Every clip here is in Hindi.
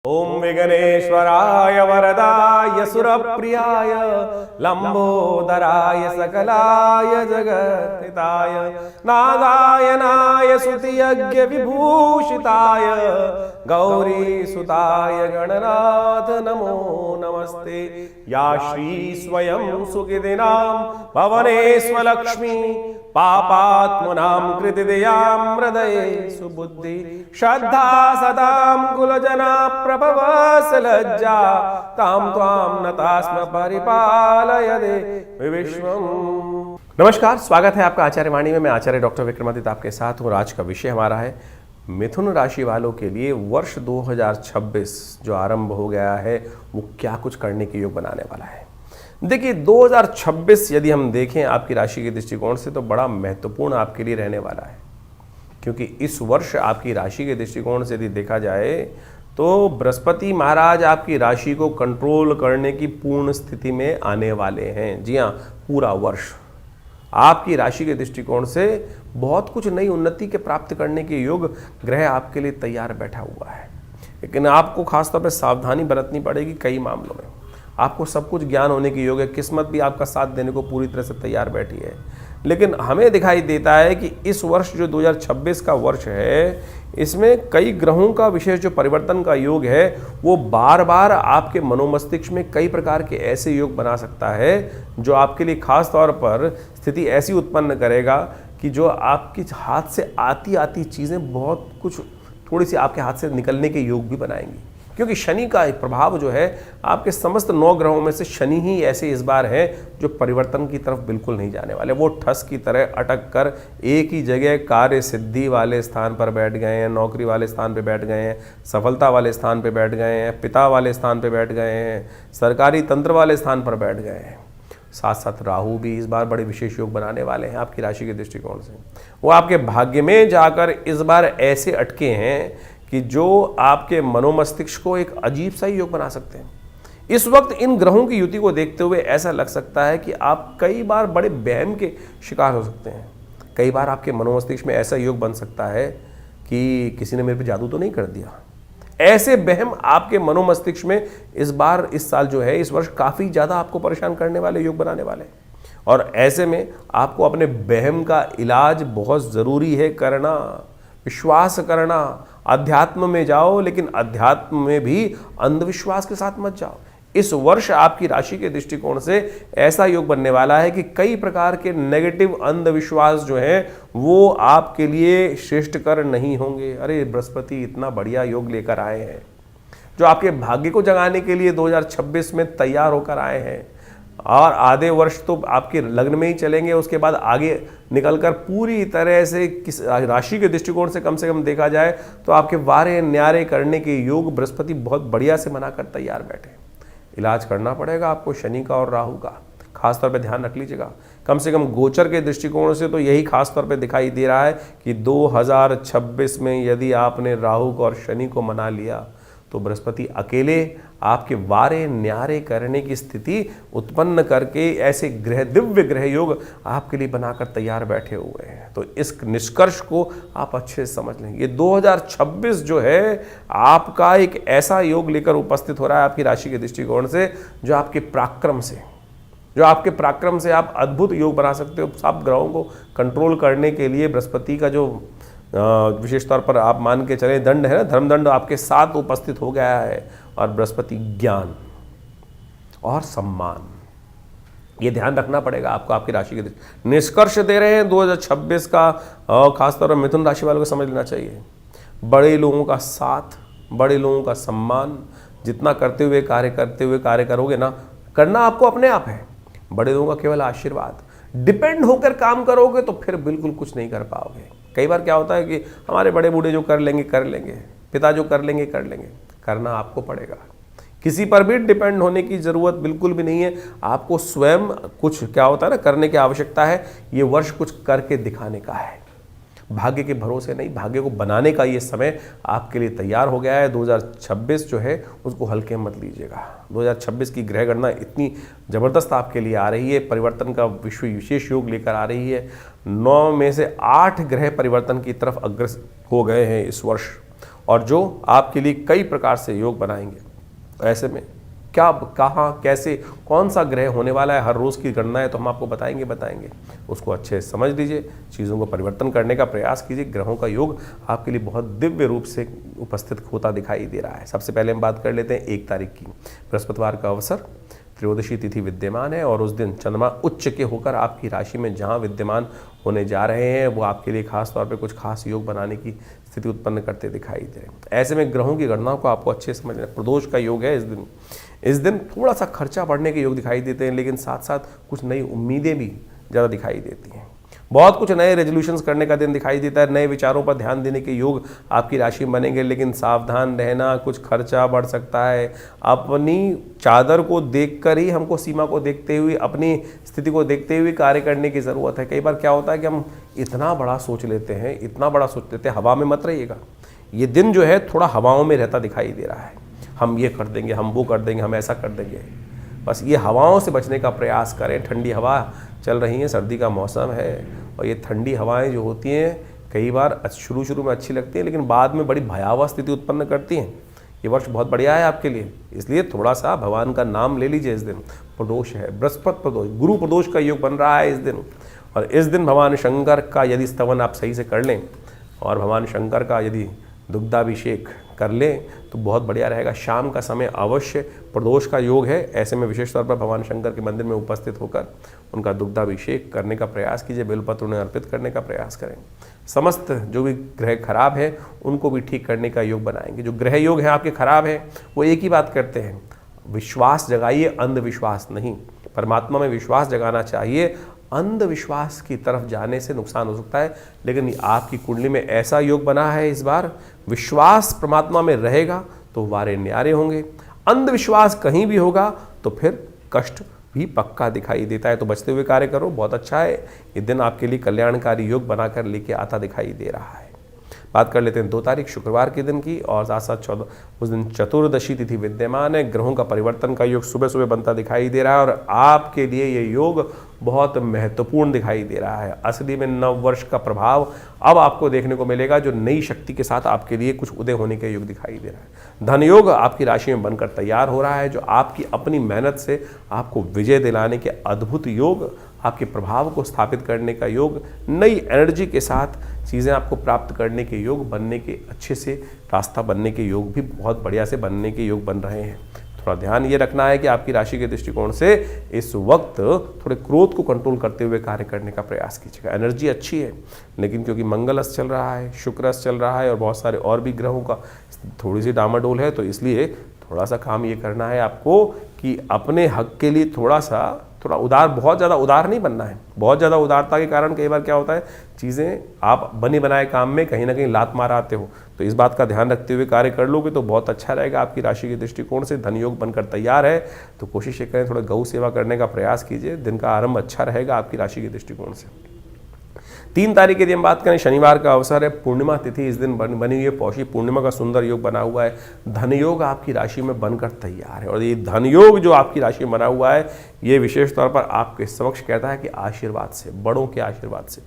ओम विघ्नेश्वराय वरदाय सुरप्रियाय लंबोदराय सकलाय जगत्हिताय नागायनाय स्तुतियज्ञ विभूषिताय गौरी सुताय गणनाथ नमो नमस्ते। या श्री स्वयं सुखिदिनां भवनेश्वलक्ष्मी पापात्मनां कृतिदयां हृदये सुबुद्धि श्रद्धा सदां कुलजना प्रभवस लज्जा तां त्वां नतास्म परिपालय दे विश्वम। नमस्कार, स्वागत है आपका आचार्य वाणी में। मैं आचार्य डॉक्टर विक्रमादित्य आपके साथ हूँ। आज का विषय हमारा है मिथुन राशि वालों के लिए वर्ष 2026 जो आरंभ हो गया है वो क्या कुछ करने के योग बनाने वाला है। देखिए 2026 यदि हम देखें आपकी राशि के दृष्टिकोण से तो बड़ा महत्वपूर्ण आपके लिए रहने वाला है, क्योंकि इस वर्ष आपकी राशि के दृष्टिकोण से यदि देखा जाए तो बृहस्पति महाराज आपकी राशि को कंट्रोल करने की पूर्ण स्थिति में आने वाले हैं। जी हाँ, पूरा वर्ष आपकी राशि के दृष्टिकोण से बहुत कुछ नई उन्नति के प्राप्त करने के योग ग्रह आपके लिए तैयार बैठा हुआ है। लेकिन आपको खासतौर पर सावधानी बरतनी पड़ेगी कई मामलों में। आपको सब कुछ ज्ञान होने की योग है, किस्मत भी आपका साथ देने को पूरी तरह से तैयार बैठी है। लेकिन हमें दिखाई देता है कि इस वर्ष जो 2026 का वर्ष है इसमें कई ग्रहों का विशेष जो परिवर्तन का योग है वो बार बार आपके मनोमस्तिष्क में कई प्रकार के ऐसे योग बना सकता है जो आपके लिए खास तौर पर स्थिति ऐसी उत्पन्न करेगा कि जो आपके हाथ से आती आती चीज़ें बहुत कुछ थोड़ी सी आपके हाथ से निकलने के योग भी बनाएंगी। क्योंकि शनि का एक प्रभाव जो है आपके समस्त 9 ग्रहों में से शनि ही ऐसे इस बार है जो परिवर्तन की तरफ बिल्कुल नहीं जाने वाले। वो ठस की तरह अटक कर एक ही जगह कार्य सिद्धि वाले स्थान पर बैठ गए हैं, नौकरी वाले स्थान पर बैठ गए हैं, सफलता वाले स्थान पर बैठ गए हैं, पिता वाले स्थान पर बैठ गए हैं, सरकारी तंत्र वाले स्थान पर बैठ गए हैं। साथ साथ राहु भी इस बार बड़े विशेष योग बनाने वाले हैं आपकी राशि के दृष्टिकोण से। वो आपके भाग्य में जाकर इस बार ऐसे अटके हैं कि जो आपके मनोमस्तिष्क को एक अजीब सा ही योग बना सकते हैं। इस वक्त इन ग्रहों की युति को देखते हुए ऐसा लग सकता है कि आप कई बार बड़े वहम के शिकार हो सकते हैं। कई बार आपके मनोमस्तिष्क में ऐसा योग बन सकता है कि किसी ने मेरे पे जादू तो नहीं कर दिया। ऐसे वहम आपके मनोमस्तिष्क में इस बार इस साल जो है इस वर्ष काफ़ी ज़्यादा आपको परेशान करने वाले योग बनाने वाले हैं। और ऐसे में आपको अपने वहम का इलाज बहुत ज़रूरी है करना, विश्वास करना। अध्यात्म में जाओ, लेकिन अध्यात्म में भी अंधविश्वास के साथ मत जाओ। इस वर्ष आपकी राशि के दृष्टिकोण से ऐसा योग बनने वाला है कि कई प्रकार के नेगेटिव अंधविश्वास जो हैं वो आपके लिए श्रेष्ठकर नहीं होंगे। अरे बृहस्पति इतना बढ़िया योग लेकर आए हैं जो आपके भाग्य को जगाने के लिए 2026 में तैयार होकर आए हैं। और आधे वर्ष तो आपके लग्न में ही चलेंगे, उसके बाद आगे निकलकर पूरी तरह से किस राशि के दृष्टिकोण से कम देखा जाए तो आपके वारे न्यारे करने के योग बृहस्पति बहुत बढ़िया से बनाकर तैयार बैठे। इलाज करना पड़ेगा आपको शनि का और राहु का, खासतौर पे ध्यान रख लीजिएगा। कम से कम गोचर के दृष्टिकोण से तो यही खासतौर पे दिखाई दे रहा है कि 2026 में यदि आपने राहु को और शनि को मना लिया तो बृहस्पति अकेले आपके वारे न्यारे करने की स्थिति उत्पन्न करके ऐसे ग्रह, दिव्य ग्रह योग आपके लिए बनाकर तैयार बैठे हुए हैं। तो इस निष्कर्ष को आप अच्छे से समझ लेंगे। ये 2026 जो है आपका एक ऐसा योग लेकर उपस्थित हो रहा है आपकी राशि के दृष्टिकोण से जो आपके पराक्रम से आप अद्भुत योग बना सकते हो। सब ग्रहों को कंट्रोल करने के लिए बृहस्पति का जो विशेष तौर पर आप मान के चले दंड है ना, धर्मदंड आपके साथ उपस्थित हो गया है। और बृहस्पति ज्ञान और सम्मान, ये ध्यान रखना पड़ेगा आपको आपकी राशि के निष्कर्ष दे रहे हैं 2026 का। खासतौर पर मिथुन राशि वालों को समझ लेना चाहिए, बड़े लोगों का साथ, बड़े लोगों का सम्मान जितना करते हुए कार्य करोगे ना, करना आपको अपने आप है। बड़े लोगों का केवल आशीर्वाद, डिपेंड होकर काम करोगे तो फिर बिल्कुल कुछ नहीं कर पाओगे। कई बार क्या होता है कि हमारे बड़े बूढ़े जो कर लेंगे, पिता जो कर लेंगे, करना आपको पड़ेगा। किसी पर भी डिपेंड होने की ज़रूरत बिल्कुल भी नहीं है। आपको स्वयं कुछ क्या होता है ना करने की आवश्यकता है। ये वर्ष कुछ करके दिखाने का है, भाग्य के भरोसे नहीं, भाग्य को बनाने का ये समय आपके लिए तैयार हो गया है। 2026 जो है उसको हल्के मत लीजिएगा। 2026 की ग्रह गणना इतनी ज़बरदस्त आपके लिए आ रही है, परिवर्तन का विशेष योग लेकर आ रही है। 9 में से 8 ग्रह परिवर्तन की तरफ अग्रसर हो गए हैं इस वर्ष। और जो आपके लिए कई प्रकार से योग बनाएंगे। ऐसे में क्या, कहाँ, कैसे, कौन सा ग्रह होने वाला है, हर रोज़ की गणना है तो हम आपको बताएंगे। उसको अच्छे से समझ लीजिए, चीज़ों को परिवर्तन करने का प्रयास कीजिए। ग्रहों का योग आपके लिए बहुत दिव्य रूप से उपस्थित होता दिखाई दे रहा है। सबसे पहले हम बात कर लेते हैं 1 तारीख की। बृहस्पतिवार का अवसर, त्रयोदशी तिथि विद्यमान है और उस दिन चंद्रमा उच्च के होकर आपकी राशि में जहाँ विद्यमान होने जा रहे हैं वो आपके लिए खास तौर पे कुछ खास योग बनाने की स्थिति उत्पन्न करते दिखाई दे रहे हैं। ऐसे में ग्रहों की गणनाओं को आपको अच्छे से समझना है। प्रदोष का योग है इस दिन थोड़ा सा खर्चा बढ़ने के योग दिखाई देते हैं, लेकिन साथ साथ कुछ नई उम्मीदें भी ज़्यादा दिखाई देती हैं। बहुत कुछ नए रेजोल्यूशंस करने का दिन दिखाई देता है, नए विचारों पर ध्यान देने के योग आपकी राशि में बनेंगे, लेकिन सावधान रहना, कुछ खर्चा बढ़ सकता है। अपनी चादर को देखकर ही हमको सीमा को देखते हुए, अपनी स्थिति को देखते हुए कार्य करने की ज़रूरत है। कई बार क्या होता है कि हम इतना बड़ा सोच लेते हैं, हवा में मत रहिएगा। ये दिन जो है थोड़ा हवाओं में रहता दिखाई दे रहा है। हम ये कर देंगे, हम वो कर देंगे, हम ऐसा कर देंगे। बस ये हवाओं से बचने का प्रयास करें। ठंडी हवा चल रही है, सर्दी का मौसम है और ये ठंडी हवाएं जो होती हैं कई बार शुरू में अच्छी लगती हैं, लेकिन बाद में बड़ी भयावह स्थिति उत्पन्न करती हैं। ये वर्ष बहुत बढ़िया है आपके लिए, इसलिए थोड़ा सा भगवान का नाम ले लीजिए। इस दिन प्रदोष है, बृहस्पति प्रदोष, गुरु प्रदोष का योग बन रहा है इस दिन। और इस दिन भगवान शंकर का यदि स्तवन आप सही से कर लें और भगवान शंकर का यदि दुग्धाभिषेक कर लें तो बहुत बढ़िया रहेगा। शाम का समय अवश्य प्रदोष का योग है, ऐसे में विशेष तौर पर भगवान शंकर के मंदिर में उपस्थित होकर उनका दुग्धाभिषेक करने का प्रयास कीजिए, बेलपत्र उन्हें अर्पित करने का प्रयास करें। समस्त जो भी ग्रह खराब है उनको भी ठीक करने का योग बनाएंगे। जो ग्रह योग है आपके खराब है वो एक ही बात करते हैं, विश्वास जगाइए, अंधविश्वास नहीं। परमात्मा में विश्वास जगाना चाहिए, अंधविश्वास की तरफ जाने से नुकसान हो सकता है। लेकिन आपकी कुंडली में ऐसा योग बना है इस बार, विश्वास परमात्मा में रहेगा तो वारे न्यारे होंगे। अंधविश्वास कहीं भी होगा तो फिर कष्ट भी पक्का दिखाई देता है। तो बचते हुए कार्य करो, बहुत अच्छा है। ये दिन आपके लिए कल्याणकारी योग बनाकर लेके आता दिखाई दे रहा है। बात कर लेते हैं 2 तारीख शुक्रवार के दिन की, और साथ साथ 14 उस दिन चतुर्दशी तिथि विद्यमान है। ग्रहों का परिवर्तन का योग सुबह सुबह बनता दिखाई दे रहा है और आपके लिए ये योग बहुत महत्वपूर्ण दिखाई दे रहा है। असली में नव वर्ष का प्रभाव अब आपको देखने को मिलेगा, जो नई शक्ति के साथ आपके लिए कुछ उदय होने के योग दिखाई दे रहा है। धन योग आपकी राशि में बनकर तैयार हो रहा है, जो आपकी अपनी मेहनत से आपको विजय दिलाने के अद्भुत योग, आपके प्रभाव को स्थापित करने का योग, नई एनर्जी के साथ चीज़ें आपको प्राप्त करने के योग बनने के, अच्छे से रास्ता बनने के योग भी बहुत बढ़िया से बनने के योग बन रहे हैं। थोड़ा ध्यान ये रखना है कि आपकी राशि के दृष्टिकोण से इस वक्त थोड़े क्रोध को कंट्रोल करते हुए कार्य करने का प्रयास कीजिएगा। एनर्जी अच्छी है, लेकिन क्योंकि मंगल अस्त चल रहा है, शुक्र अस्त चल रहा है और बहुत सारे और भी ग्रहों का थोड़ी सी डामाडोल है, तो इसलिए थोड़ा सा काम ये करना है आपको कि अपने हक के लिए थोड़ा उदार, बहुत ज़्यादा उदार नहीं बनना है। बहुत ज़्यादा उदारता के कारण कई बार क्या होता है, चीज़ें आप बने बनाए काम में कहीं ना कहीं लात मार आते हो। तो इस बात का ध्यान रखते हुए कार्य कर लोगे तो बहुत अच्छा रहेगा। आपकी राशि के दृष्टिकोण से धन योग बनकर तैयार है, तो कोशिश करें थोड़ा गौ सेवा करने का प्रयास कीजिए। दिन का आरंभ अच्छा रहेगा आपकी राशि के दृष्टिकोण से। 3 तारीख की यदि हम बात करें, शनिवार का अवसर है, पूर्णिमा तिथि इस दिन बनी हुई है। पौषी पूर्णिमा का सुंदर योग बना हुआ है। धन योग आपकी राशि में बनकर तैयार है और ये धन योग जो आपकी राशि में बना हुआ है, ये विशेष तौर पर आपके समक्ष कहता है कि आशीर्वाद से, बड़ों के आशीर्वाद से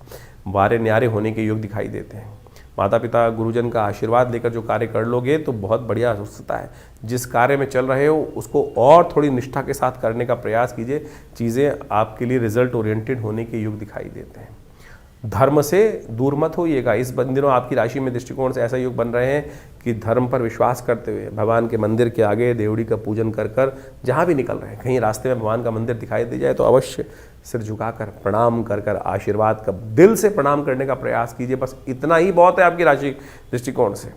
वारे न्यारे होने के योग दिखाई देते हैं। माता पिता गुरुजन का आशीर्वाद लेकर जो कार्य कर लोगे तो बहुत बढ़िया हो सकता है। जिस कार्य में चल रहे हो उसको और थोड़ी निष्ठा के साथ करने का प्रयास कीजिए। चीज़ें आपके लिए रिजल्ट ओरिएंटेड होने के योग दिखाई देते हैं। धर्म से दूर मत होइएगा। इस दिनों आपकी राशि में दृष्टिकोण से ऐसा योग बन रहे हैं कि धर्म पर विश्वास करते हुए भगवान के मंदिर के आगे देवड़ी का पूजन कर जहाँ भी निकल रहे हैं, कहीं रास्ते में भगवान का मंदिर दिखाई दे जाए तो अवश्य सिर झुकाकर प्रणाम कर आशीर्वाद का दिल से प्रणाम करने का प्रयास कीजिए। बस इतना ही बहुत है आपकी राशि दृष्टिकोण से।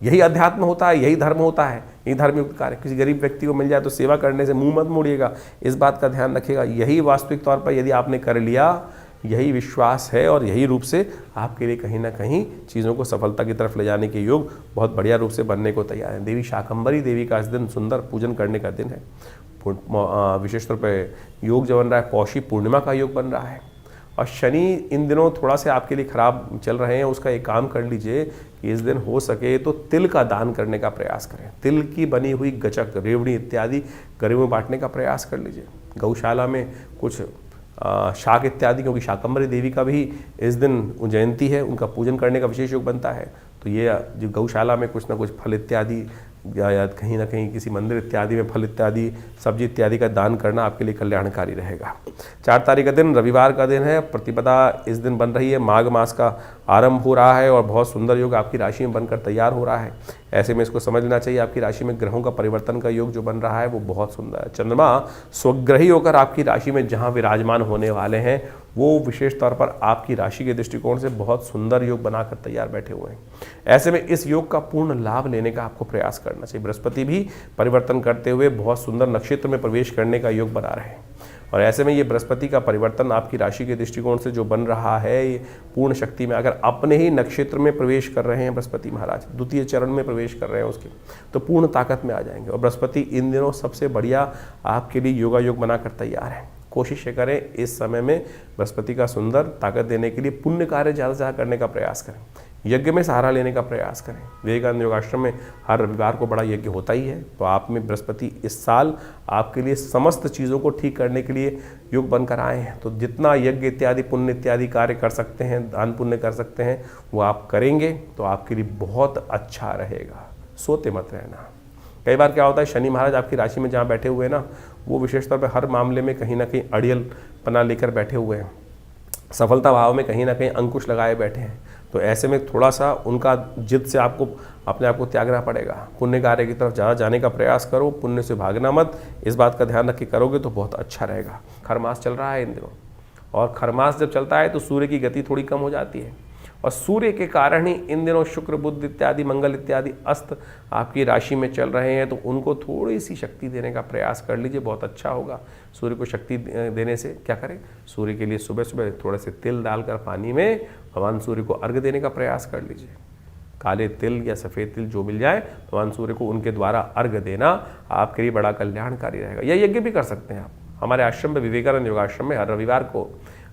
यही अध्यात्म होता है, यही धर्म होता है, यही धार्मिक कार्य। किसी गरीब व्यक्ति को मिल जाए तो सेवा करने से मुंह मत मोड़िएगा, इस बात का ध्यान रखिएगा। यही वास्तविक तौर पर यदि आपने कर लिया, यही विश्वास है और यही रूप से आपके लिए कहीं ना कहीं चीज़ों को सफलता की तरफ ले जाने के योग बहुत बढ़िया रूप से बनने को तैयार है। देवी शाकंभरी देवी का इस दिन सुंदर पूजन करने का दिन है। विशेष तौर पर योग जो बन रहा है, पौषी पूर्णिमा का योग बन रहा है। और शनि इन दिनों थोड़ा से आपके लिए खराब चल रहे हैं, उसका एक काम कर लीजिए कि इस दिन हो सके तो तिल का दान करने का प्रयास करें। तिल की बनी हुई गचक, रेवड़ी इत्यादि गरीबों में बांटने का प्रयास कर लीजिए। गौशाला में कुछ शाक इत्यादि, क्योंकि शाकंभरी देवी का भी इस दिन जयंती है, उनका पूजन करने का विशेष योग बनता है, तो ये जो गौशाला में कुछ ना कुछ फल इत्यादि या कहीं ना कहीं किसी मंदिर इत्यादि में फल इत्यादि, सब्जी इत्यादि का दान करना आपके लिए कल्याणकारी रहेगा। 4 तारीख का दिन रविवार का दिन है। प्रतिपदा इस दिन बन रही है। माघ मास का आरंभ हो रहा है और बहुत सुंदर योग आपकी राशि में बनकर तैयार हो रहा है। ऐसे में इसको समझ लेना चाहिए, आपकी राशि में ग्रहों का परिवर्तन का योग जो बन रहा है वो बहुत सुंदर है। चंद्रमा स्वग्रही होकर आपकी राशि में जहाँ विराजमान होने वाले हैं वो विशेष तौर पर आपकी राशि के दृष्टिकोण से बहुत सुंदर योग बनाकर तैयार बैठे हुए हैं। ऐसे में इस योग का पूर्ण लाभ लेने का आपको प्रयास करना चाहिए। बृहस्पति भी परिवर्तन करते हुए बहुत सुंदर नक्षत्र में प्रवेश करने का योग बना रहे हैं और ऐसे में ये बृहस्पति का परिवर्तन आपकी राशि के दृष्टिकोण से जो बन रहा है, ये पूर्ण शक्ति में अगर अपने ही नक्षत्र में प्रवेश कर रहे हैं बृहस्पति महाराज, द्वितीय चरण में प्रवेश कर रहे हैं उसके, तो पूर्ण ताकत में आ जाएंगे। और बृहस्पति इन दिनों सबसे बढ़िया आपके लिए योगा योग बनाकर तैयार है। कोशिश करें इस समय में बृहस्पति का सुंदर ताकत देने के लिए पुण्य कार्य ज़्यादा से ज़्यादा करने का प्रयास करें, यज्ञ में सहारा लेने का प्रयास करें। विवेकानंद योगाश्रम में हर रविवार को बड़ा यज्ञ होता ही है, तो आप में बृहस्पति इस साल आपके लिए समस्त चीज़ों को ठीक करने के लिए योग बनकर आए हैं। तो जितना यज्ञ इत्यादि पुण्य इत्यादि कार्य कर सकते हैं, दान पुण्य कर सकते हैं, वो आप करेंगे तो आपके लिए बहुत अच्छा रहेगा। सोते मत रहना। कई बार क्या होता है, शनि महाराज आपकी राशि में जहाँ बैठे हुए हैं ना, वो विशेष तौर पर हर मामले में कहीं ना कहीं अड़ियल पना लेकर बैठे हुए हैं, सफलता भाव में कहीं ना कहीं अंकुश लगाए बैठे हैं। तो ऐसे में थोड़ा सा उनका जिद से आपको अपने आप को त्यागना पड़ेगा। पुण्य कार्य की तरफ ज़्यादा जाने का प्रयास करो, पुण्य से भागना मत। इस बात का ध्यान रख के करोगे तो बहुत अच्छा रहेगा। खरमास चल रहा है इन दिनों, और खरमास जब चलता है तो सूर्य की गति थोड़ी कम हो जाती है और सूर्य के कारण ही इन दिनों शुक्र बुध इत्यादि मंगल इत्यादि अस्त आपकी राशि में चल रहे हैं। तो उनको थोड़ी सी शक्ति देने का प्रयास कर लीजिए, बहुत अच्छा होगा। सूर्य को शक्ति देने से क्या करें, सूर्य के लिए सुबह सुबह थोड़े से तिल डालकर पानी में भगवान सूर्य को अर्घ्य देने का प्रयास कर लीजिए। काले तिल या सफ़ेद तिल जो मिल जाए, भगवान सूर्य को उनके द्वारा अर्घ्य देना आपके लिए बड़ा कल्याणकारी रहेगा। यह यज्ञ भी कर सकते हैं आप। हमारे आश्रम में, विवेकानंद योगाश्रम में, हर रविवार को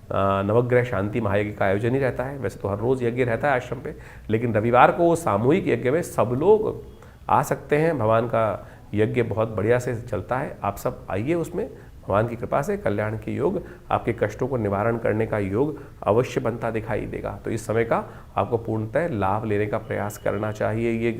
नवग्रह शांति महायज्ञ का आयोजन ही रहता है। वैसे तो हर रोज़ यज्ञ रहता है आश्रम पे, लेकिन रविवार को सामूहिक यज्ञ में सब लोग आ सकते हैं। भगवान का यज्ञ बहुत बढ़िया से चलता है, आप सब आइए उसमें। भगवान की कृपा से कल्याण के योग, आपके कष्टों को निवारण करने का योग अवश्य बनता दिखाई देगा। तो इस समय का आपको पूर्णतः लाभ लेने का प्रयास करना चाहिए। ये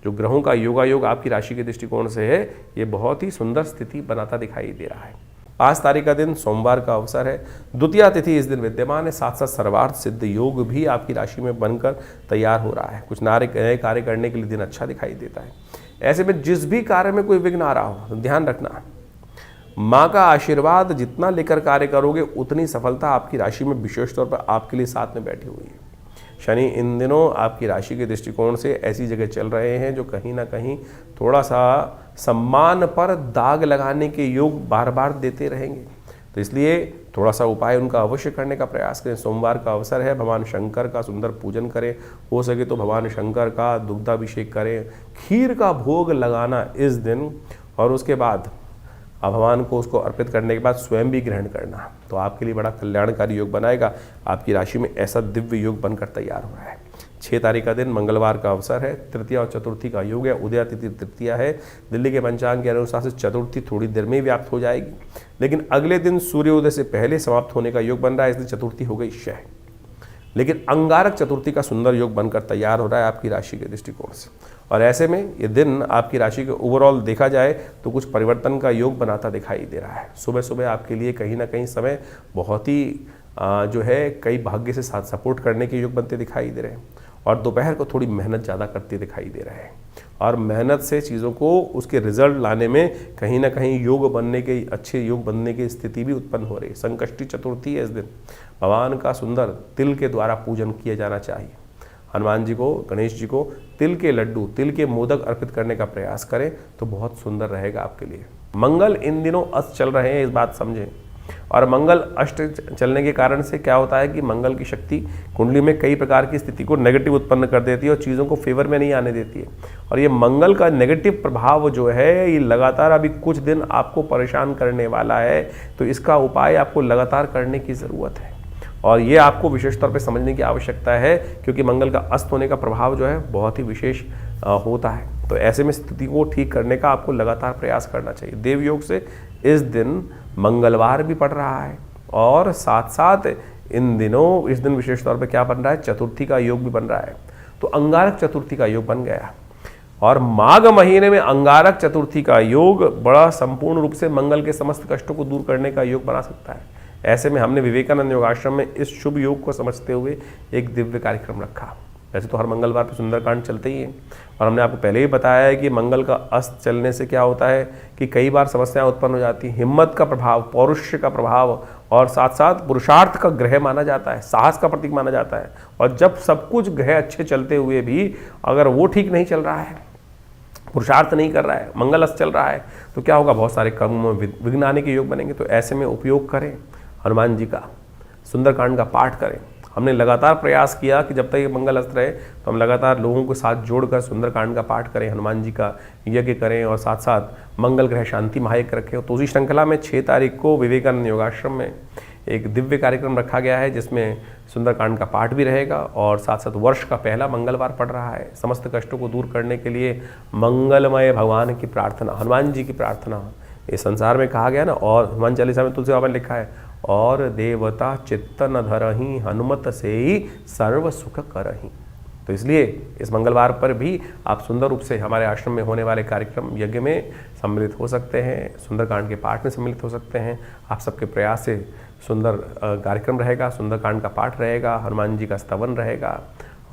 जो ग्रहों का योगा योग आपकी राशि के दृष्टिकोण से है, ये बहुत ही सुंदर स्थिति बनाता दिखाई दे रहा है। 5 तारीख का दिन सोमवार का अवसर है। द्वितीया तिथि इस दिन विद्यमान है। साथ साथ सर्वार्थ सिद्ध योग भी आपकी राशि में बनकर तैयार हो रहा है। कुछ नए कार्य करने के लिए दिन अच्छा दिखाई देता है। ऐसे में जिस भी कार्य में कोई विघ्न आ रहा हो तो ध्यान रखना, माँ का आशीर्वाद जितना लेकर कार्य करोगे उतनी सफलता आपकी राशि में विशेष तौर पर आपके लिए साथ में बैठी हुई है। शनि इन दिनों आपकी राशि के दृष्टिकोण से ऐसी जगह चल रहे हैं जो कहीं ना कहीं थोड़ा सा सम्मान पर दाग लगाने के योग बार बार देते रहेंगे। तो इसलिए थोड़ा सा उपाय उनका अवश्य करने का प्रयास करें। सोमवार का अवसर है, भगवान शंकर का सुंदर पूजन करें। हो सके तो भगवान शंकर का दुग्धाभिषेक करें, खीर का भोग लगाना इस दिन, और उसके बाद भगवान को उसको अर्पित करने के बाद स्वयं भी ग्रहण करना, तो आपके लिए बड़ा कल्याणकारी योग बनाएगा। आपकी राशि में ऐसा दिव्य योग बनकर तैयार हो रहा है। 6 तारीख का दिन मंगलवार का अवसर है। तृतीया और चतुर्थी का योग है। उदया तिथि तृतीया है। दिल्ली के पंचांग के अनुसार से चतुर्थी थोड़ी देर में ही व्याप्त हो जाएगी, लेकिन अगले दिन सूर्योदय से पहले समाप्त होने का योग बन रहा है, इसलिए चतुर्थी हो गई क्षय। लेकिन अंगारक चतुर्थी का सुंदर योग बनकर तैयार हो रहा है आपकी राशि के दृष्टिकोण से। और ऐसे में ये दिन आपकी राशि के ओवरऑल देखा जाए तो कुछ परिवर्तन का योग बनाता दिखाई दे रहा है। सुबह सुबह आपके लिए कहीं ना कहीं समय बहुत ही जो है कई भाग्य से साथ सपोर्ट करने के योग बनते दिखाई दे रहे हैं, और दोपहर को थोड़ी मेहनत ज़्यादा करते दिखाई दे रहे हैं, और मेहनत से चीज़ों को उसके रिजल्ट लाने में कहीं ना कहीं योग बनने के, अच्छे योग बनने की स्थिति भी उत्पन्न हो रही है। संकष्टी चतुर्थी है इस दिन। भगवान का सुंदर तिल के द्वारा पूजन किया जाना चाहिए। हनुमान जी को, गणेश जी को तिल के लड्डू, तिल के मोदक अर्पित करने का प्रयास करें तो बहुत सुंदर रहेगा आपके लिए। मंगल इन दिनों अस्त चल रहे हैं, इस बात समझें। और मंगल अष्ट चलने के कारण से क्या होता है कि मंगल की शक्ति कुंडली में कई प्रकार की स्थिति को नेगेटिव उत्पन्न कर देती है और चीज़ों को फेवर में नहीं आने देती है। और ये मंगल का नेगेटिव प्रभाव जो है, ये लगातार अभी कुछ दिन आपको परेशान करने वाला है। तो इसका उपाय आपको लगातार करने की ज़रूरत है, और ये आपको विशेष तौर पे समझने की आवश्यकता है, क्योंकि मंगल का अस्त होने का प्रभाव जो है बहुत ही विशेष होता है। तो ऐसे में स्थिति को ठीक करने का आपको लगातार प्रयास करना चाहिए। देव योग से इस दिन मंगलवार भी पड़ रहा है, और साथ साथ इन दिनों इस दिन विशेष तौर पे क्या बन रहा है, चतुर्थी का योग भी बन रहा है। तो अंगारक चतुर्थी का योग बन गया। और माघ महीने में अंगारक चतुर्थी का योग बड़ा संपूर्ण रूप से मंगल के समस्त कष्टों को दूर करने का योग बना सकता है। ऐसे में हमने विवेकानंद योगाश्रम में इस शुभ योग को समझते हुए एक दिव्य कार्यक्रम रखा। वैसे तो हर मंगलवार पर सुंदरकांड चलते ही है, और हमने आपको पहले ही बताया है कि मंगल का अस्त चलने से क्या होता है कि कई बार समस्याएं उत्पन्न हो जाती हैं। हिम्मत का प्रभाव, पौरुष्य का प्रभाव और साथ साथ पुरुषार्थ का ग्रह माना जाता है, साहस का प्रतीक माना जाता है। और जब सब कुछ ग्रह अच्छे चलते हुए भी अगर वो ठीक नहीं चल रहा है, पुरुषार्थ नहीं कर रहा है, मंगल अस्त चल रहा है, तो क्या होगा, बहुत सारे कर्मों में विघ्न आने के योग बनेंगे। तो ऐसे में उपयोग करें हनुमान जी का, सुंदरकांड का पाठ करें। हमने लगातार प्रयास किया कि जब तक ये मंगल अस्त रहे तो हम लगातार लोगों के साथ जोड़कर सुंदरकांड का पाठ करें, हनुमान जी का यज्ञ करें और साथ साथ मंगल ग्रह शांति महायज्ञ रखें। तो उसी श्रृंखला में 6 तारीख को विवेकानंद योगाश्रम में एक दिव्य कार्यक्रम रखा गया है, जिसमें सुंदरकांड का पाठ भी रहेगा और साथ साथ वर्ष का पहला मंगलवार पड़ रहा है। समस्त कष्टों को दूर करने के लिए मंगलमय भगवान की प्रार्थना, हनुमान जी की प्रार्थना इस संसार में कहा गया ना। और हनुमान चालीसा में तुलसी बाबा ने लिखा है, और देवता चित्त न धरहि हनुमत से ही सर्व सुख करहि। तो इसलिए इस मंगलवार पर भी आप सुंदर रूप से हमारे आश्रम में होने वाले कार्यक्रम यज्ञ में सम्मिलित हो सकते हैं, सुंदरकांड के पाठ में सम्मिलित हो सकते हैं। आप सबके प्रयास से सुंदर कार्यक्रम रहेगा, सुंदरकांड का पाठ रहेगा, हनुमान जी का स्तवन रहेगा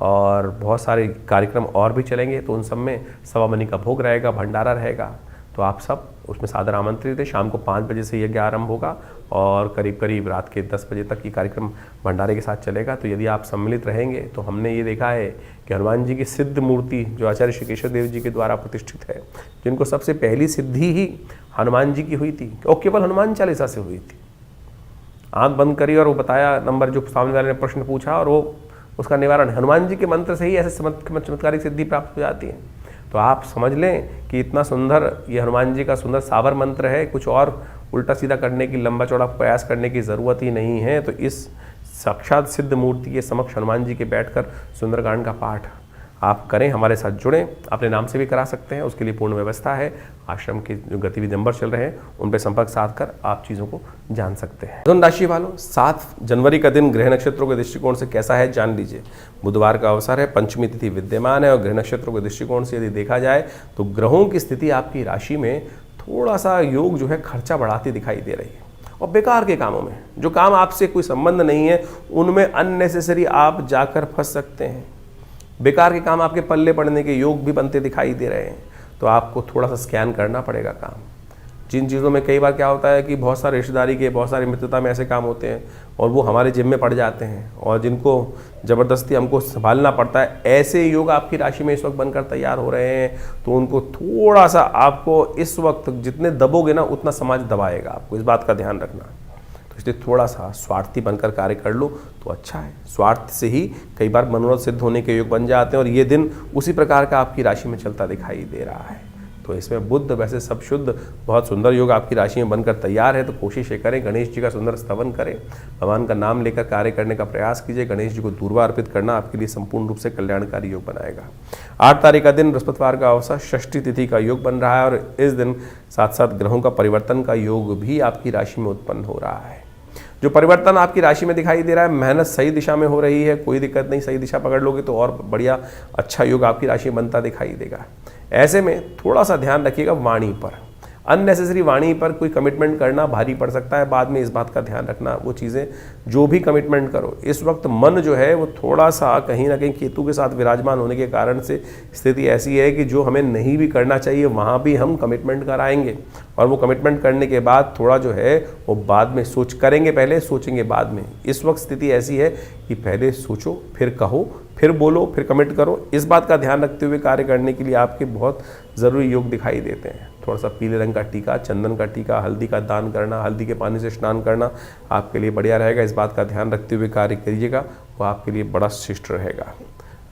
और बहुत सारे कार्यक्रम और भी चलेंगे। तो उन सब में सवा मनी का भोग रहेगा, भंडारा रहेगा। तो आप सब उसमें सादर आमंत्रित है। शाम को 5 बजे से यज्ञ आरंभ होगा और करीब करीब रात के 10 बजे तक ये कार्यक्रम भंडारे के साथ चलेगा। तो यदि आप सम्मिलित रहेंगे तो हमने ये देखा है कि हनुमान जी की सिद्ध मूर्ति जो आचार्य श्री केशव देव जी के द्वारा प्रतिष्ठित है, जिनको सबसे पहली सिद्धि ही हनुमान जी की हुई थी और केवल हनुमान चालीसा से हुई थी। आंख बंद करी और वो बताया नंबर जो सामने वाले ने प्रश्न पूछा और वो उसका निवारण हनुमान जी के मंत्र से ही ऐसे चमत्कारिक सिद्धि प्राप्त हो जाती है। तो आप समझ लें कि इतना सुंदर ये हनुमान जी का सुंदर सावर मंत्र है, कुछ और उल्टा सीधा करने की, लंबा चौड़ा प्रयास करने की ज़रूरत ही नहीं है। तो इस साक्षात सिद्ध मूर्ति के समक्ष हनुमान जी के बैठकर सुंदरकांड का पाठ आप करें, हमारे साथ जुड़ें। अपने नाम से भी करा सकते हैं, उसके लिए पूर्ण व्यवस्था है। आश्रम के जो गतिविधि नंबर चल रहे हैं उन पर संपर्क साध कर आप चीज़ों को जान सकते हैं। मिथुन राशि वालों, 7 जनवरी का दिन ग्रह नक्षत्रों के दृष्टिकोण से कैसा है जान लीजिए। बुधवार का अवसर है, पंचमी तिथि विद्यमान है और ग्रह नक्षत्रों के दृष्टिकोण से यदि देखा जाए तो ग्रहों की स्थिति आपकी राशि में थोड़ा सा योग जो है खर्चा बढ़ाती दिखाई दे रही है। और बेकार के कामों में, जो काम आपसे कोई संबंध नहीं है, उनमें अननेसेसरी आप जाकर फंस सकते हैं। बेकार के काम आपके पल्ले पड़ने के योग भी बनते दिखाई दे रहे हैं। तो आपको थोड़ा सा स्कैन करना पड़ेगा काम। जिन चीज़ों में कई बार क्या होता है कि बहुत सारे रिश्तेदारी के, बहुत सारी मित्रता में ऐसे काम होते हैं और वो हमारे जिम्मे में पड़ जाते हैं और जिनको ज़बरदस्ती हमको संभालना पड़ता है, ऐसे योग आपकी राशि में इस वक्त बनकर तैयार हो रहे हैं। तो उनको थोड़ा सा आपको इस वक्त जितने दबोगे ना उतना समाज दबाएगा आपको, इस बात का ध्यान रखना। तो इसलिए थोड़ा सा स्वार्थी बनकर कार्य कर लो तो अच्छा है। स्वार्थ से ही कई बार मनोरथ सिद्ध होने के योग बन जाते हैं और ये दिन उसी प्रकार का आपकी राशि में चलता दिखाई दे रहा है। तो इसमें बुध वैसे सब शुद्ध, बहुत सुंदर योग आपकी राशि में बनकर तैयार है। तो कोशिश ये करें, गणेश जी का सुंदर स्तवन करें, भगवान का नाम लेकर कार्य करने का प्रयास कीजिए। गणेश जी को दूर्वा अर्पित करना आपके लिए संपूर्ण रूप से कल्याणकारी योग बनाएगा। 8 तारीख का दिन बृहस्पतिवार का अवसर, षष्ठी तिथि का योग बन रहा है और इस दिन साथ साथ ग्रहों का परिवर्तन का योग भी आपकी राशि में उत्पन्न हो रहा है। जो परिवर्तन आपकी राशि में दिखाई दे रहा है, मेहनत सही दिशा में हो रही है, कोई दिक्कत नहीं, सही दिशा पकड़ लोगे तो और बढ़िया अच्छा योग आपकी राशि में बनता दिखाई देगा। ऐसे में थोड़ा सा ध्यान रखिएगा वाणी पर, अननेसेसरी वाणी पर कोई कमिटमेंट करना भारी पड़ सकता है बाद में, इस बात का ध्यान रखना। वो चीज़ें जो भी कमिटमेंट करो, इस वक्त मन जो है वो थोड़ा सा कहीं ना कहीं केतु के साथ विराजमान होने के कारण से स्थिति ऐसी है कि जो हमें नहीं भी करना चाहिए वहाँ भी हम कमिटमेंट कराएंगे और वो कमिटमेंट करने के बाद थोड़ा जो है वो बाद में करेंगे पहले, सोचेंगे बाद में। इस वक्त स्थिति ऐसी है कि पहले सोचो, फिर कहो, फिर बोलो, फिर कमिट करो। इस बात का ध्यान रखते हुए कार्य करने के लिए आपके बहुत ज़रूरी योग दिखाई देते हैं। थोड़ा सा पीले रंग का टीका, चंदन का टीका, हल्दी का दान करना, हल्दी के पानी से स्नान करना आपके लिए बढ़िया रहेगा। इस बात का ध्यान रखते हुए कार्य करिएगा, वो आपके लिए बड़ा शिष्ट रहेगा।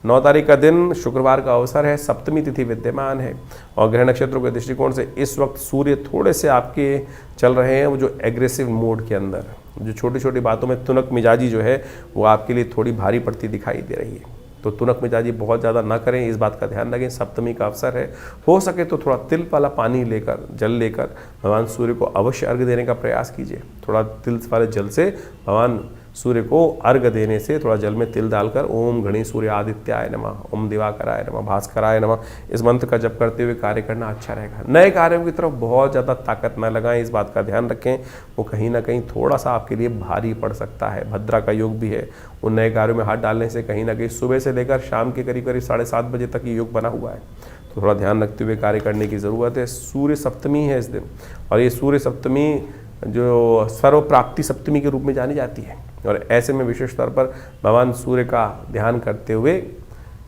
9 तारीख का दिन शुक्रवार का अवसर है, सप्तमी तिथि विद्यमान है और ग्रह नक्षत्रों के दृष्टिकोण से इस वक्त सूर्य थोड़े से आपके चल रहे हैं वो जो एग्रेसिव मोड के अंदर, जो छोटी छोटी बातों में तुनक मिजाजी जो है वो आपके लिए थोड़ी भारी पड़ती दिखाई दे रही है। तो तुनक मिजाजी बहुत ज़्यादा ना करें, इस बात का ध्यान रखें। सप्तमी का अवसर है, हो सके तो थोड़ा तिल वाला पानी लेकर, जल लेकर भगवान सूर्य को अवश्य अर्घ्य देने का प्रयास कीजिए। थोड़ा तिल वाले जल से भगवान सूर्य को अर्घ देने से थोड़ा जल में तिल डालकर ओम गणेश सूर्य आदित्याय नमः, ओम दिवाकराय नमः, भास्कराय नमः, इस मंत्र का जप करते हुए कार्य करना अच्छा रहेगा। नए कार्यों की तरफ बहुत ज़्यादा ताकत न लगाएं, इस बात का ध्यान रखें, वो कहीं ना कहीं थोड़ा सा आपके लिए भारी पड़ सकता है। भद्रा का योग भी है, उन नए कार्यों में हाथ डालने से कहीं ना कहीं सुबह से लेकर शाम के करीब करीब 7:30 बजे तक ये योग बना हुआ है, तो थोड़ा ध्यान रखते हुए कार्य करने की ज़रूरत है। सूर्य सप्तमी है इस दिन, और ये सूर्य सप्तमी जो सर्व प्राप्ति सप्तमी के रूप में जानी जाती है, और ऐसे में विशेष तौर पर भगवान सूर्य का ध्यान करते हुए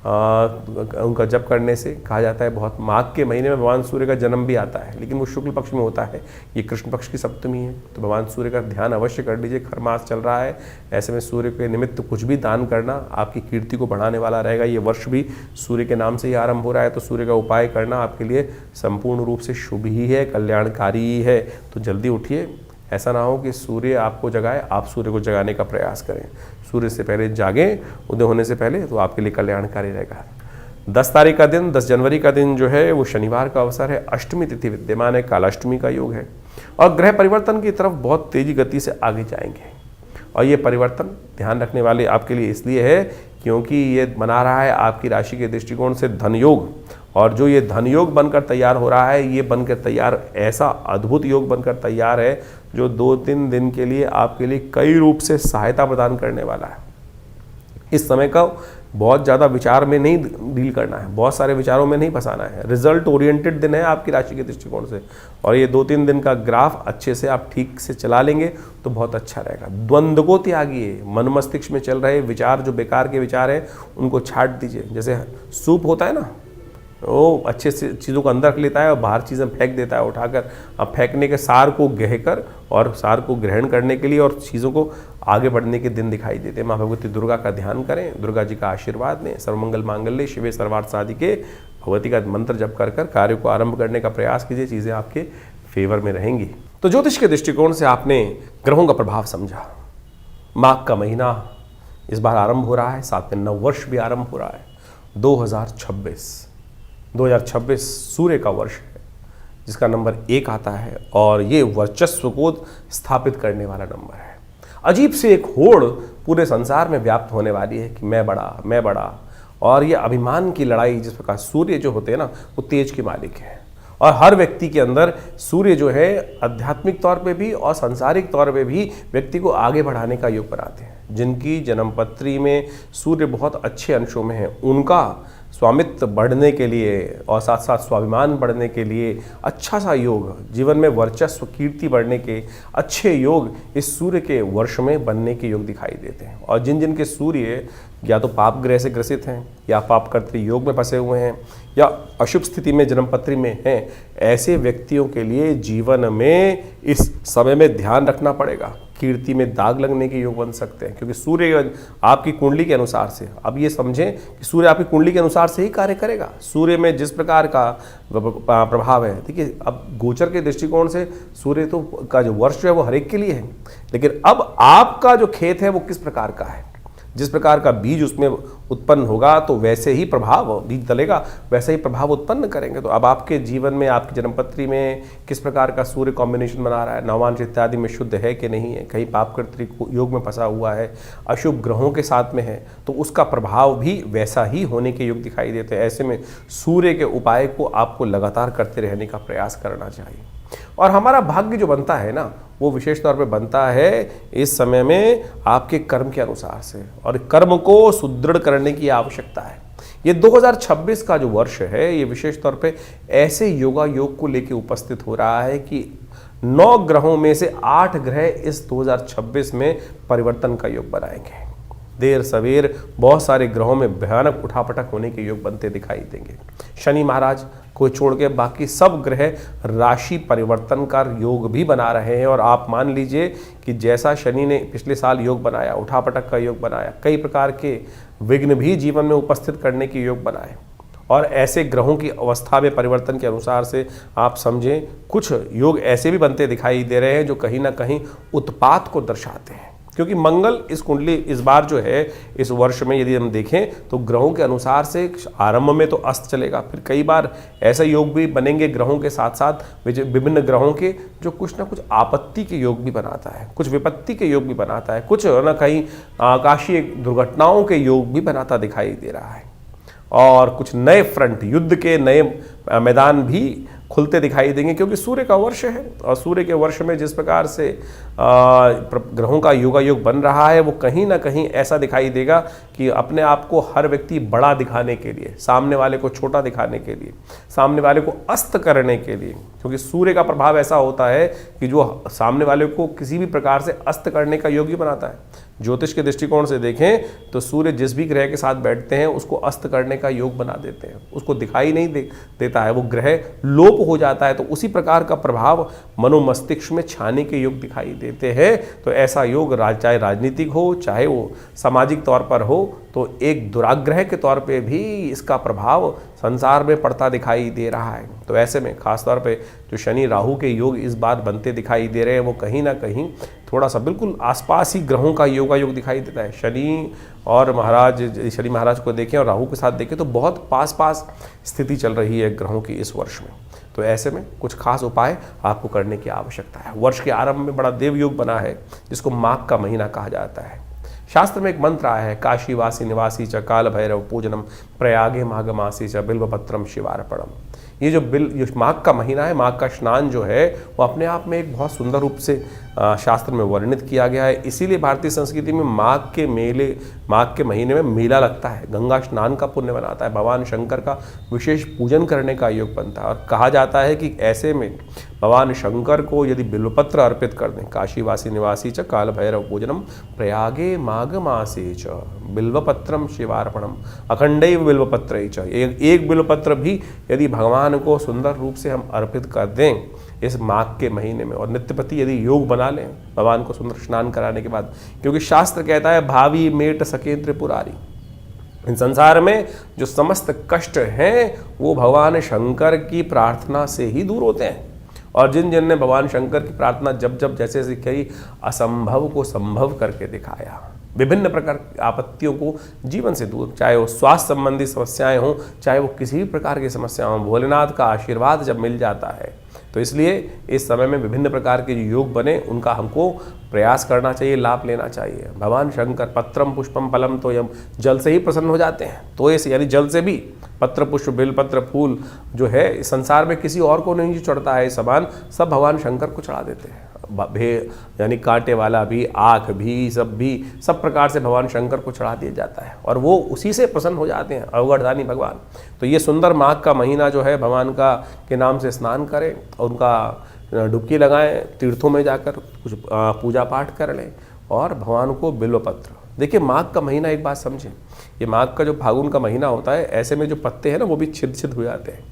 उनका जप करने से कहा जाता है, बहुत माघ के महीने में भगवान सूर्य का जन्म भी आता है, लेकिन वो शुक्ल पक्ष में होता है, ये कृष्ण पक्ष की सप्तमी है, तो भगवान सूर्य का ध्यान अवश्य कर लीजिए। खरमास चल रहा है, ऐसे में सूर्य के निमित्त कुछ भी दान करना आपकी कीर्ति को बढ़ाने वाला रहेगा। ये वर्ष भी सूर्य के नाम से ही आरंभ हो रहा है, तो सूर्य का उपाय करना आपके लिए संपूर्ण रूप से शुभ ही है, कल्याणकारी ही है। तो जल्दी उठिए, ऐसा ना हो कि सूर्य आपको जगाए, आप सूर्य को जगाने का प्रयास करें। सूर्य से पहले जागें, उदय होने से पहले, तो आपके लिए कल्याणकारी रहेगा। 10 तारीख का दिन, 10 जनवरी का दिन जो है वो शनिवार का अवसर है, अष्टमी तिथि विद्यमान है, कालाष्टमी का योग है, और ग्रह परिवर्तन की तरफ बहुत तेजी गति से आगे जाएंगे। और ये परिवर्तन ध्यान रखने वाले आपके लिए इसलिए है क्योंकि ये बना रहा है आपकी राशि के दृष्टिकोण से धन योग, और जो ये धन योग बनकर तैयार हो रहा है, ये बनकर तैयार ऐसा अद्भुत योग बनकर तैयार है जो 2-3 दिन के लिए आपके लिए कई रूप से सहायता प्रदान करने वाला है। इस समय का बहुत ज़्यादा विचार में नहीं डील करना है, बहुत सारे विचारों में नहीं फंसाना है। रिजल्ट ओरिएंटेड दिन है आपकी राशि के दृष्टिकोण से, और ये 2-3 दिन का ग्राफ अच्छे से आप ठीक से चला लेंगे तो बहुत अच्छा रहेगा। द्वंद्व को त्यागिए, मन मस्तिष्क में चल रहे विचार, जो बेकार के विचार हैं उनको छाट दीजिए। जैसे सूप होता है ना, वो अच्छे से चीज़ों को अंदर रख लेता है और बाहर चीज़ें फेंक देता है उठाकर। अब फेंकने के सार को गहकर और सार को ग्रहण करने के लिए और चीज़ों को आगे बढ़ने के दिन दिखाई देते हैं। माँ भगवती दुर्गा का ध्यान करें, दुर्गा जी का आशीर्वाद लें, सर्वमंगल मांगल्ये शिवे सर्वार्थ साधिके, भगवती का मंत्र जप कर कार्य को आरंभ करने का प्रयास कीजिए, चीज़ें आपके फेवर में रहेंगी। तो ज्योतिष के दृष्टिकोण से आपने ग्रहों का प्रभाव समझा। माघ का महीना इस बार आरंभ हो रहा है, साथ में नव वर्ष भी आरंभ हो रहा है। 2026 सूर्य का वर्ष है, जिसका नंबर 1 आता है, और ये वर्चस्व को स्थापित करने वाला नंबर है। अजीब से एक होड़ पूरे संसार में व्याप्त होने वाली है कि मैं बड़ा, और ये अभिमान की लड़ाई, जिस प्रकार सूर्य जो होते हैं ना, वो तेज के मालिक है, और हर व्यक्ति के अंदर सूर्य जो है आध्यात्मिक तौर पे भी और सांसारिक तौर पे भी व्यक्ति को आगे बढ़ाने का योग बनाते हैं। जिनकी जन्मपत्री में सूर्य बहुत अच्छे अंशों में है, उनका स्वामित्व बढ़ने के लिए और साथ साथ स्वाभिमान बढ़ने के लिए अच्छा सा योग, जीवन में वर्चस्व कीर्ति बढ़ने के अच्छे योग इस सूर्य के वर्ष में बनने के योग दिखाई देते हैं। और जिन जिन के सूर्य या तो पाप ग्रह से ग्रसित हैं, या पापकर्त्री योग में फंसे हुए हैं, या अशुभ स्थिति में जन्मपत्री में हैं, ऐसे व्यक्तियों के लिए जीवन में इस समय में ध्यान रखना पड़ेगा। कीर्ति में दाग लगने के योग बन सकते हैं, क्योंकि सूर्य आपकी कुंडली के अनुसार से, अब ये समझें कि सूर्य आपकी कुंडली के अनुसार से ही कार्य करेगा। सूर्य में जिस प्रकार का प्रभाव है, देखिए अब गोचर के दृष्टिकोण से सूर्य तो का जो वर्ष है वो हर एक के लिए है, लेकिन अब आपका जो खेत है वो किस प्रकार का है, जिस प्रकार का बीज उसमें उत्पन्न होगा तो वैसे ही प्रभाव, बीज डलेगा वैसे ही प्रभाव उत्पन्न करेंगे। तो अब आपके जीवन में, आपकी जन्मपत्री में किस प्रकार का सूर्य कॉम्बिनेशन बना रहा है, नवांश इत्यादि में शुद्ध है कि नहीं है, कहीं पापकर्त्री योग में फंसा हुआ है, अशुभ ग्रहों के साथ में है, तो उसका प्रभाव भी वैसा ही होने के योग दिखाई देते हैं। ऐसे में सूर्य के उपाय को आपको लगातार करते रहने का प्रयास करना चाहिए। और हमारा भाग्य जो बनता है ना, वो विशेष तौर पे बनता है इस समय में आपके कर्म के अनुसार से, और कर्म को सुदृढ़ करने की आवश्यकता है। ये 2026 का जो वर्ष है, ये विशेष तौर पे ऐसे योगा योग को लेके उपस्थित हो रहा है कि 9 ग्रहों में से 8 ग्रह इस 2026 में परिवर्तन का योग बनाएंगे। देर सवेर बहुत सारे ग्रहों में भयानक उठापटक होने के योग बनते दिखाई देंगे। शनि महाराज को छोड़ के बाकी सब ग्रह राशि परिवर्तन का योग भी बना रहे हैं, और आप मान लीजिए कि जैसा शनि ने पिछले साल योग बनाया, उठापटक का योग बनाया, कई प्रकार के विघ्न भी जीवन में उपस्थित करने के योग बनाए, और ऐसे ग्रहों की अवस्था में परिवर्तन के अनुसार से आप समझें कुछ योग ऐसे भी बनते दिखाई दे रहे हैं जो कहीं ना कहीं उत्पात को दर्शाते हैं। क्योंकि मंगल इस कुंडली इस बार जो है इस वर्ष में यदि हम देखें तो ग्रहों के अनुसार से आरंभ में तो अस्त चलेगा, फिर कई बार ऐसे योग भी बनेंगे ग्रहों के साथ साथ विभिन्न ग्रहों के जो कुछ ना कुछ आपत्ति के योग भी बनाता है, कुछ विपत्ति के योग भी बनाता है, कुछ ना कहीं आकाशीय दुर्घटनाओं के योग भी बनाता दिखाई दे रहा है। और कुछ नए फ्रंट, युद्ध के नए मैदान भी खुलते दिखाई देंगे, क्योंकि सूर्य का वर्ष है और सूर्य के वर्ष में जिस प्रकार से ग्रहों का योगायोग बन रहा है वो कहीं ना कहीं ऐसा दिखाई देगा कि अपने आप को हर व्यक्ति बड़ा दिखाने के लिए, सामने वाले को छोटा दिखाने के लिए, सामने वाले को अस्त करने के लिए, क्योंकि सूर्य का प्रभाव ऐसा होता है कि जो सामने वाले को किसी भी प्रकार से अस्त करने का योग बनाता है। ज्योतिष के दृष्टिकोण से देखें तो सूर्य जिस भी ग्रह के साथ बैठते हैं उसको अस्त करने का योग बना देते हैं, उसको दिखाई नहीं देता है, वो ग्रह लोप हो जाता है। तो उसी प्रकार का प्रभाव मनोमस्तिष्क में छाने के योग दिखाई देते हैं। तो ऐसा योग चाहे राजनीतिक हो चाहे वो सामाजिक तौर पर हो, तो एक दुराग्रह के तौर पे भी इसका प्रभाव संसार में पड़ता दिखाई दे रहा है। तो ऐसे में खासतौर पे जो शनि राहु के योग इस बार बनते दिखाई दे रहे हैं वो कहीं ना कहीं थोड़ा सा बिल्कुल आसपास ही ग्रहों का योगायोग दिखाई देता है। शनि महाराज को देखें और राहु के साथ देखें तो बहुत पास स्थिति चल रही है ग्रहों की इस वर्ष में। तो ऐसे में कुछ खास उपाय आपको करने की आवश्यकता है। वर्ष के आरंभ में बड़ा देव योग बना है जिसको माघ का महीना कहा जाता है। शास्त्र में एक मंत्र आया है, काशीवासी निवासी च काल भैरव पूजनम प्रयागे माघ मासी च बिल्वपत्रम शिवार्पणम। ये जो माघ का महीना है, माघ का स्नान जो है वो अपने आप में एक बहुत सुंदर रूप से शास्त्र में वर्णित किया गया है। इसीलिए भारतीय संस्कृति में माघ के महीने में मेला लगता है, गंगा स्नान का पुण्य बनाता है, भगवान शंकर का विशेष पूजन करने का योग बनता है। और कहा जाता है कि ऐसे में भगवान शंकर को यदि बिल्वपत्र अर्पित कर दें, काशीवासी निवासी च काल भैरव पूजनम प्रयागे माघ मासे च बिल्वपत्रम शिवार्पणम अखंडैव बिल्वपत्र च, एक बिल्वपत्र भी यदि भगवान को सुंदर रूप से हम अर्पित कर दें इस माघ के महीने में और नित्यपति यदि योग बना लें भगवान को सुंदर स्नान कराने के बाद, क्योंकि शास्त्र कहता है भावी मेट सके त्रिपुरारी, इन संसार में जो समस्त कष्ट हैं वो भगवान शंकर की प्रार्थना से ही दूर होते हैं। और जिन जिन ने भगवान शंकर की प्रार्थना जब जैसे कई असंभव को संभव करके दिखाया, विभिन्न प्रकार की आपत्तियों को जीवन से दूर, चाहे वो स्वास्थ्य संबंधी समस्याएं हों चाहे वो किसी भी प्रकार की समस्या हों, भोलेनाथ का आशीर्वाद जब मिल जाता है तो इसलिए इस समय में विभिन्न प्रकार के जो योग बने उनका हमको प्रयास करना चाहिए, लाभ लेना चाहिए। भगवान शंकर पत्रम पुष्पम फलम तो यम, जल से ही प्रसन्न हो जाते हैं। तो ऐसे यानी जल से भी पत्र पुष्प बेलपत्र फूल जो है संसार में किसी और को नहीं जो चढ़ता है, सामान सब भगवान शंकर को चढ़ा देते हैं। यानी कांटे वाला भी, आँख भी, सब प्रकार से भगवान शंकर को चढ़ा दिया जाता है और वो उसी से प्रसन्न हो जाते हैं, अवगढ़दानी भगवान। तो ये सुंदर माघ का महीना जो है भगवान का के नाम से स्नान करें और उनका डुबकी लगाएं, तीर्थों में जाकर कुछ पूजा पाठ कर लें और भगवान को बिल्वपत्र। देखिए माघ का महीना एक बात समझें, ये माघ का जो फागुन का महीना होता है ऐसे में जो पत्ते हैं ना वो भी छिद हो जाते हैं।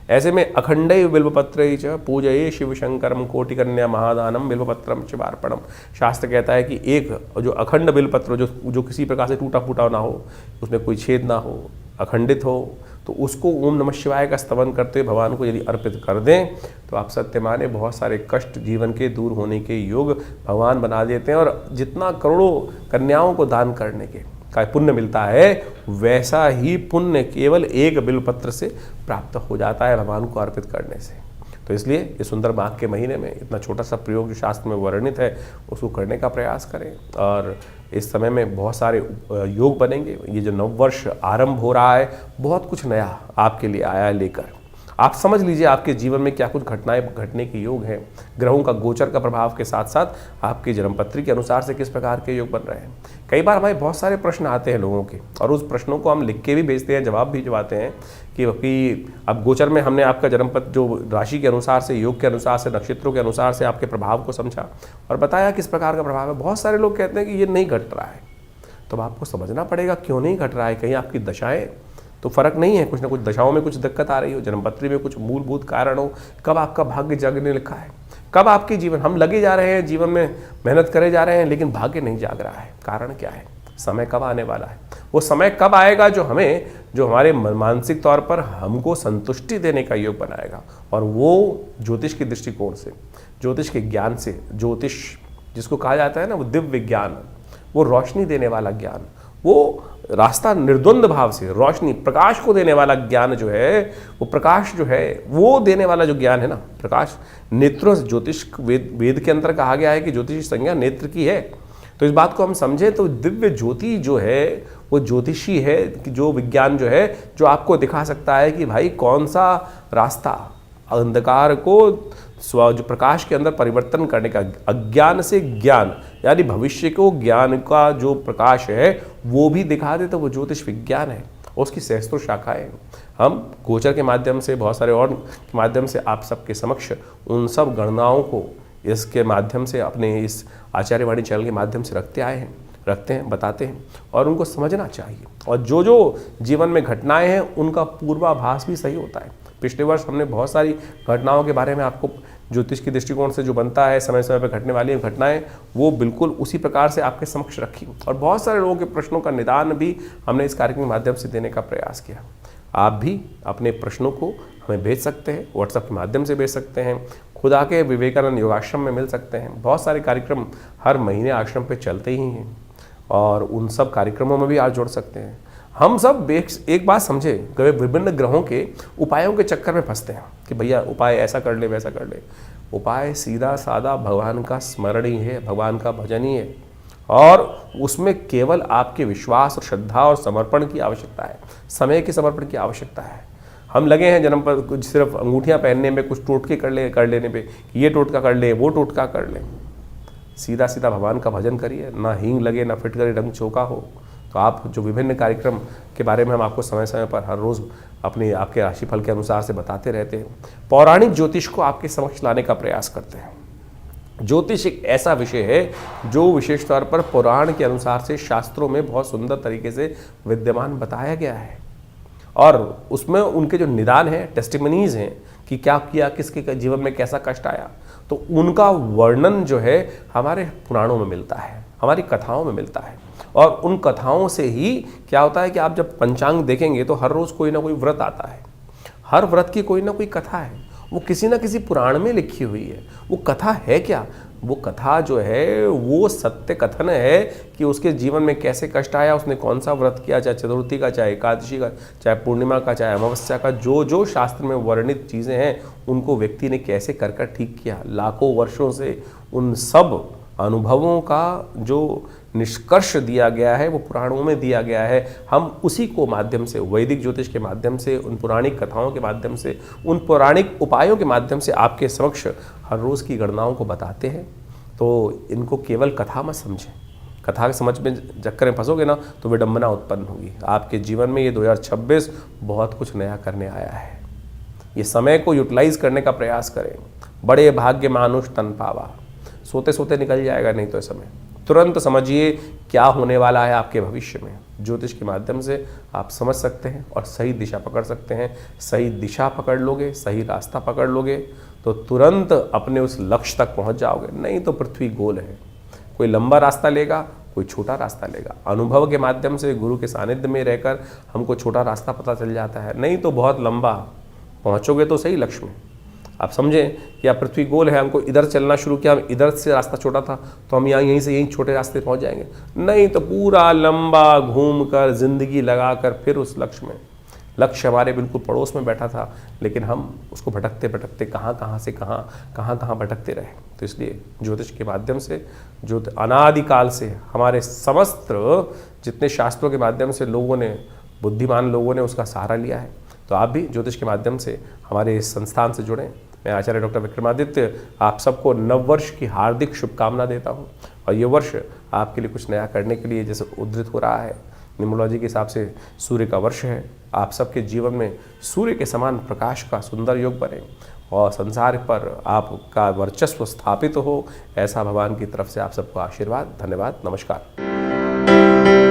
ऐसे में अखंडैव बिल्वपत्रैः च पूजये शिव शंकरम कोटिकन्या महादानम बिल्वपत्रम शिवार्पणम। शास्त्र कहता है कि एक जो अखंड बिल्वपत्र जो किसी प्रकार से टूटा फूटा ना हो, उसमें कोई छेद ना हो, अखंडित हो, तो उसको ओम नमः शिवाय का स्तवन करते हुए भगवान को यदि अर्पित कर दें तो आप सत्य माने बहुत सारे कष्ट जीवन के दूर होने के योग भगवान बना देते हैं। और जितना करोड़ों कन्याओं को दान करने के का पुण्य मिलता है वैसा ही पुण्य केवल एक बिल्वपत्र से प्राप्त हो जाता है भगवान को अर्पित करने से। तो इसलिए ये सुंदर माघ के महीने में इतना छोटा सा प्रयोग जो शास्त्र में वर्णित है उसको करने का प्रयास करें। और इस समय में बहुत सारे योग बनेंगे। ये जो नववर्ष आरंभ हो रहा है बहुत कुछ नया आपके लिए आया है लेकर। आप समझ लीजिए आपके जीवन में क्या कुछ घटनाएं घटने के योग हैं। ग्रहों का गोचर का प्रभाव के साथ साथ आपकी जन्मपत्री के अनुसार से किस प्रकार के योग बन रहे हैं। कई बार हमारे बहुत सारे प्रश्न आते हैं लोगों के और उस प्रश्नों को हम लिख के भी भेजते हैं, जवाब भी भिजवाते हैं कि अब गोचर में हमने आपका जन्मपत्र जो राशि के अनुसार से, योग के अनुसार से, नक्षत्रों के अनुसार से आपके प्रभाव को समझा और बताया किस प्रकार का प्रभाव है। बहुत सारे लोग कहते हैं कि ये नहीं घट रहा है, तो आपको समझना पड़ेगा क्यों नहीं घट रहा है। कहीं आपकी दशाएं तो फर्क नहीं है, कुछ ना कुछ दशाओं में कुछ दिक्कत आ रही हो, जन्मपत्री में कुछ मूलभूत कारण हो, कब आपका भाग्य जागने लिखा है, कब आपके जीवन हम लगे जा रहे हैं, जीवन में मेहनत करे जा रहे हैं लेकिन भाग्य नहीं जाग रहा है। कारण क्या है, समय कब आने वाला है, वो समय कब आएगा जो हमारे मानसिक तौर पर हमको संतुष्टि देने का योग बनाएगा। और वो ज्योतिष के दृष्टिकोण से, ज्योतिष के ज्ञान से, ज्योतिष जिसको कहा जाता है ना वो दिव्य ज्ञान, वो रोशनी देने वाला ज्ञान, वो रास्ता निर्द्वंद भाव से रोशनी प्रकाश को देने वाला ज्ञान जो है, वो प्रकाश जो है वो देने वाला जो ज्ञान है ना, प्रकाश नेत्र ज्योतिष वेद के अंदर कहा गया है कि ज्योतिष संज्ञा नेत्र की है। तो इस बात को हम समझें तो दिव्य ज्योति जो है वो ज्योतिषी है कि जो विज्ञान जो है जो आपको दिखा सकता है कि भाई कौन सा रास्ता अंधकार को जो प्रकाश के अंदर परिवर्तन करने का, अज्ञान से ज्ञान यानी भविष्य को ज्ञान का जो प्रकाश है वो भी दिखा दे, तो वो ज्योतिष विज्ञान है। उसकी सहस्त्रों शाखाएं हम गोचर के माध्यम से, बहुत सारे और के माध्यम से आप सबके समक्ष उन सब गणनाओं को इसके माध्यम से अपने इस आचार्यवाणी चैनल के माध्यम से रखते हैं, बताते हैं और उनको समझना चाहिए। और जो जो जीवन में घटनाएं हैं उनका पूर्वाभास भी सही होता है। पिछले वर्ष हमने बहुत सारी घटनाओं के बारे में आपको ज्योतिष के दृष्टिकोण से जो बनता है समय समय पर घटने वाली घटनाएं, वो बिल्कुल उसी प्रकार से आपके समक्ष रखी और बहुत सारे लोगों के प्रश्नों का निदान भी हमने इस कार्यक्रम के माध्यम से देने का प्रयास किया। आप भी अपने प्रश्नों को हमें भेज सकते हैं, व्हाट्सएप के माध्यम से भेज सकते हैं, खुद आके विवेकानंद योगाश्रम में मिल सकते हैं। बहुत सारे कार्यक्रम हर महीने आश्रम पे चलते ही हैं और उन सब कार्यक्रमों में भी आप जुड़ सकते हैं। हम सब एक बात समझे, कभी विभिन्न ग्रहों के उपायों के चक्कर में फंसते हैं कि भैया उपाय ऐसा कर ले वैसा कर ले। उपाय सीधा साधा भगवान का स्मरण ही है, भगवान का भजन ही है और उसमें केवल आपके विश्वास और श्रद्धा और समर्पण की आवश्यकता है, समय के समर्पण की आवश्यकता है। हम लगे हैं जन्म पर कुछ सिर्फ अंगूठियां पहनने में, कुछ टोटके कर लेने पे, ये टोटका कर ले वो टोटका कर ले। सीधा सीधा भगवान का भजन करिए, ना हींग लगे ना फिटकरी रंग चौका हो। तो आप जो विभिन्न कार्यक्रम के बारे में हम आपको समय समय पर हर रोज़ आपके राशिफल के अनुसार से बताते रहते हैं, पौराणिक ज्योतिष को आपके समक्ष लाने का प्रयास करते हैं। ज्योतिष एक ऐसा विषय है जो विशेष तौर पर पुराण के अनुसार से शास्त्रों में बहुत सुंदर तरीके से विद्यमान बताया गया है और उसमें उनके जो निदान हैं, टेस्टिमनीज हैं कि क्या किया, किसके जीवन में कैसा कष्ट आया, तो उनका वर्णन जो है हमारे पुराणों में मिलता है, हमारी कथाओं में मिलता है। और उन कथाओं से ही क्या होता है कि आप जब पंचांग देखेंगे तो हर रोज़ कोई ना कोई व्रत आता है, हर व्रत की कोई ना कोई कथा है, वो किसी ना किसी पुराण में लिखी हुई है। वो कथा है क्या? वो कथा जो है वो सत्य कथन है कि उसके जीवन में कैसे कष्ट आया, उसने कौन सा व्रत किया, चाहे चतुर्थी का, चाहे एकादशी का, चाहे पूर्णिमा का, चाहे अमावस्या का, जो जो शास्त्र में वर्णित चीज़ें हैं उनको व्यक्ति ने कैसे कर ठीक किया। लाखों वर्षों से उन सब अनुभवों का जो निष्कर्ष दिया गया है वो पुराणों में दिया गया है। हम उसी को माध्यम से, वैदिक ज्योतिष के माध्यम से, उन पौराणिक कथाओं के माध्यम से, उन पौराणिक उपायों के माध्यम से आपके समक्ष हर रोज़ की गणनाओं को बताते हैं। तो इनको केवल कथा मत समझें, कथा के समझ में चक्कर में फंसोगे ना तो विडंबना उत्पन्न होगी आपके जीवन में। ये 2026 बहुत कुछ नया करने आया है। ये समय को यूटिलाइज करने का प्रयास करें। बड़े भाग्य मानुष तन पावा, सोते सोते निकल जाएगा नहीं तो ये समय। तुरंत समझिए क्या होने वाला है आपके भविष्य में। ज्योतिष के माध्यम से आप समझ सकते हैं और सही दिशा पकड़ सकते हैं। सही दिशा पकड़ लोगे, सही रास्ता पकड़ लोगे तो तुरंत अपने उस लक्ष्य तक पहुंच जाओगे। नहीं तो पृथ्वी गोल है, कोई लंबा रास्ता लेगा, कोई छोटा रास्ता लेगा। अनुभव के माध्यम से गुरु के सानिध्य में रहकर हमको छोटा रास्ता पता चल जाता है, नहीं तो बहुत लंबा पहुंचोगे तो सही लक्ष्य में। आप समझें कि आप पृथ्वी गोल है, हमको इधर चलना शुरू किया, हम इधर से रास्ता छोटा था तो हम यहीं से यहीं छोटे रास्ते पहुंच जाएंगे। नहीं तो पूरा लंबा घूमकर जिंदगी लगाकर फिर उस लक्ष्य में। लक्ष्य हमारे बिल्कुल पड़ोस में बैठा था लेकिन हम उसको भटकते भटकते कहाँ से कहाँ भटकते रहे। तो इसलिए ज्योतिष के माध्यम से, जो अनादिकाल से हमारे समस्त जितने शास्त्रों के माध्यम से लोगों ने, बुद्धिमान लोगों ने उसका सहारा लिया है। तो आप भी ज्योतिष के माध्यम से हमारे इस संस्थान से जुड़ें। मैं आचार्य डॉक्टर विक्रमादित्य आप सबको नववर्ष की हार्दिक शुभकामना देता हूं और ये वर्ष आपके लिए कुछ नया करने के लिए जैसे उद्धृत हो रहा है, न्यूमरोलॉजी के हिसाब से सूर्य का वर्ष है। आप सबके जीवन में सूर्य के समान प्रकाश का सुंदर योग बने और संसार पर आपका वर्चस्व स्थापित हो, ऐसा भगवान की तरफ से आप सबको आशीर्वाद। धन्यवाद, नमस्कार।